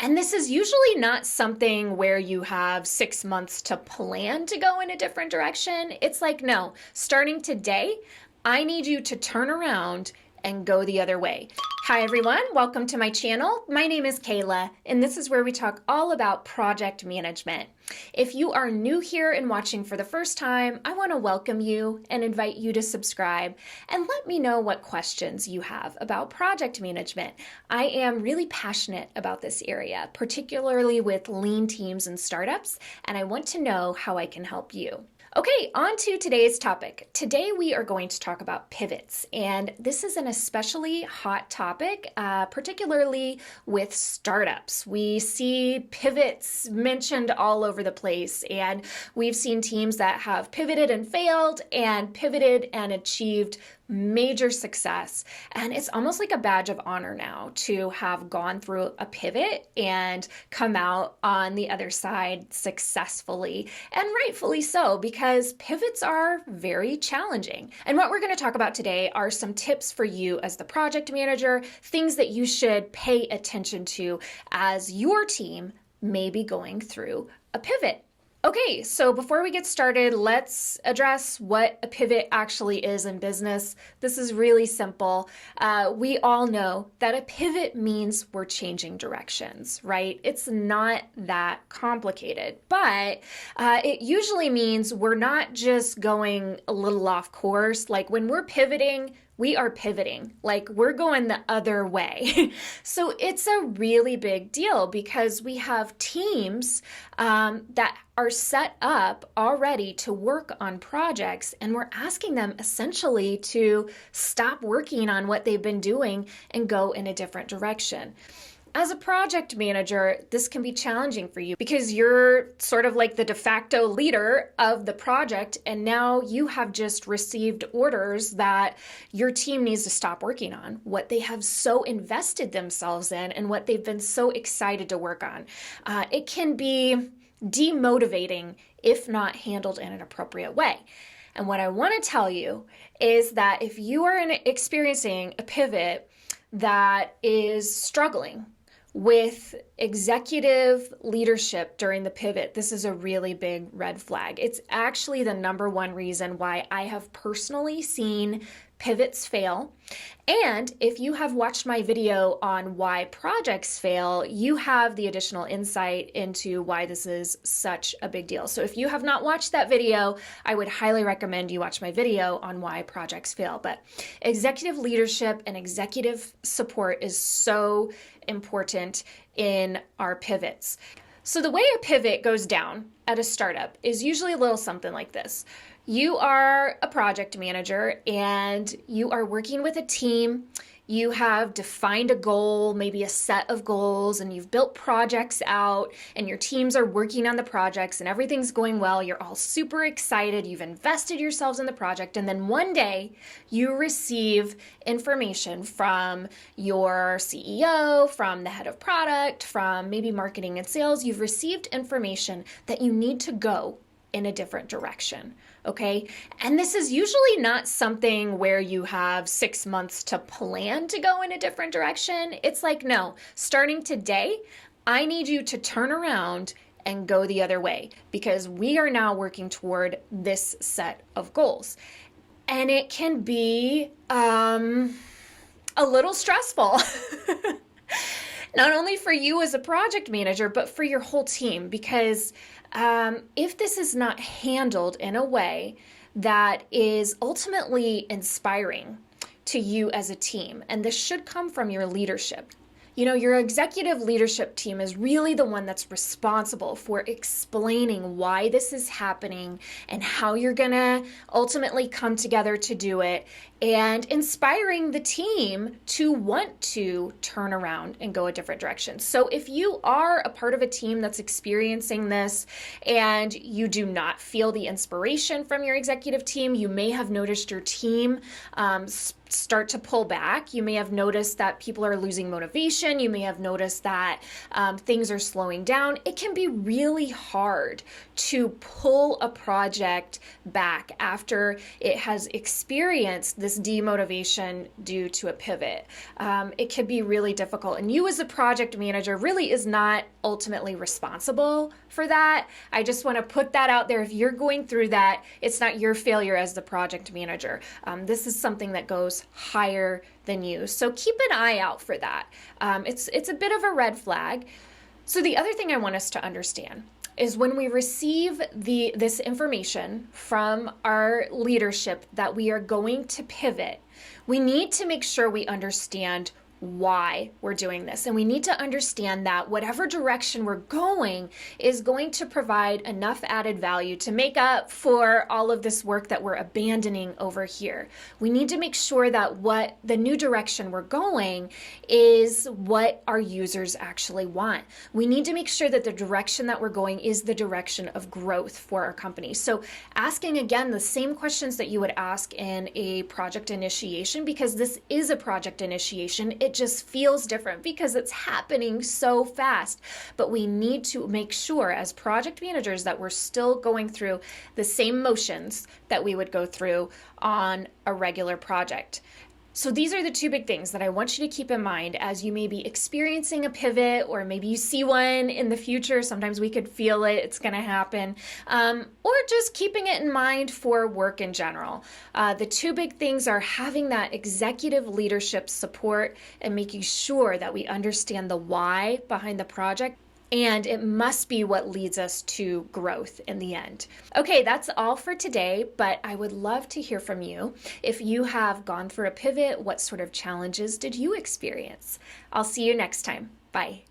And this is usually not something where you have 6 months to plan to go in a different direction. It's like, no, starting today, I need you to turn around and go the other way. Hi everyone, welcome to my channel. My name is Kayla, and this is where we talk all about project management. If you are new here and watching for the first time, I want to welcome you and invite you to subscribe and let me know what questions you have about project management. I am really passionate about this area, particularly with lean teams and startups, and I want to know how I can help you. Okay, on to today's topic. Today we are going to talk about pivots, and this is an especially hot topic, particularly with startups. We see pivots mentioned all over the place, and we've seen teams that have pivoted and failed and pivoted and achieved major success. And it's almost like a badge of honor now to have gone through a pivot and come out on the other side successfully, and rightfully so, because pivots are very challenging. And what we're going to talk about today are some tips for you as the project manager, things that you should pay attention to as your team may be going through a pivot. Okay, so before we get started, let's address what a pivot actually is in business. This is really simple. We all know that a pivot means we're changing directions, right? It's not that complicated, but it usually means we're not just going a little off course. Like when we're pivoting, we are pivoting, like we're going the other way. So it's a really big deal because we have teams that are set up already to work on projects, and we're asking them essentially to stop working on what they've been doing and go in a different direction. As a project manager, this can be challenging for you because you're sort of like the de facto leader of the project, and now you have just received orders that your team needs to stop working on what they have so invested themselves in and what they've been so excited to work on. It can be demotivating if not handled in an appropriate way. And what I want to tell you is that if you are experiencing a pivot that is struggling with executive leadership during the pivot, this is a really big red flag. It's actually the number one reason why I have personally seen pivots fail. And if you have watched my video on why projects fail, you have the additional insight into why this is such a big deal. So if you have not watched that video, I would highly recommend you watch my video on why projects fail. But executive leadership and executive support is so important in our pivots. So the way a pivot goes down at a startup is usually a little something like this. You are a project manager and you are working with a team. You have defined a goal, maybe a set of goals, and you've built projects out, and your teams are working on the projects and everything's going well. You're all super excited. You've invested yourselves in the project. And then one day you receive information from your CEO, from the head of product, from maybe marketing and sales. You've received information that you need to go in a different direction. Okay. And this is usually not something where you have 6 months to plan to go in a different direction. It's like, no, starting today, I need you to turn around and go the other way because we are now working toward this set of goals. And it can be a little stressful. Not only for you as a project manager, but for your whole team, because if this is not handled in a way that is ultimately inspiring to you as a team, and this should come from your leadership. You know, your executive leadership team is really the one that's responsible for explaining why this is happening and how you're going to ultimately come together to do it, and inspiring the team to want to turn around and go a different direction. So if you are a part of a team that's experiencing this and you do not feel the inspiration from your executive team, you may have noticed your team start to pull back. You may have noticed that people are losing motivation. You may have noticed that things are slowing down. It can be really hard to pull a project back after it has experienced this demotivation due to a pivot. It can be really difficult. And you as a project manager really is not ultimately responsible for that. I just want to put that out there. If you're going through that, it's not your failure as the project manager. This is something that goes higher than you. So keep an eye out for that. It's a bit of a red flag. So the other thing I want us to understand is when we receive this information from our leadership that we are going to pivot, we need to make sure we understand why we're doing this. And we need to understand that whatever direction we're going is going to provide enough added value to make up for all of this work that we're abandoning over here. We need to make sure that what the new direction we're going is what our users actually want. We need to make sure that the direction that we're going is the direction of growth for our company. So asking again the same questions that you would ask in a project initiation, because this is a project initiation. It just feels different because it's happening so fast. But we need to make sure as project managers that we're still going through the same motions that we would go through on a regular project. So these are the two big things that I want you to keep in mind as you may be experiencing a pivot, or maybe you see one in the future. Sometimes we could feel it, it's going to happen, or just keeping it in mind for work in general. The two big things are having that executive leadership support and making sure that we understand the why behind the project. And it must be what leads us to growth in the end. Okay, that's all for today, but I would love to hear from you. If you have gone through a pivot, what sort of challenges did you experience? I'll see you next time. Bye.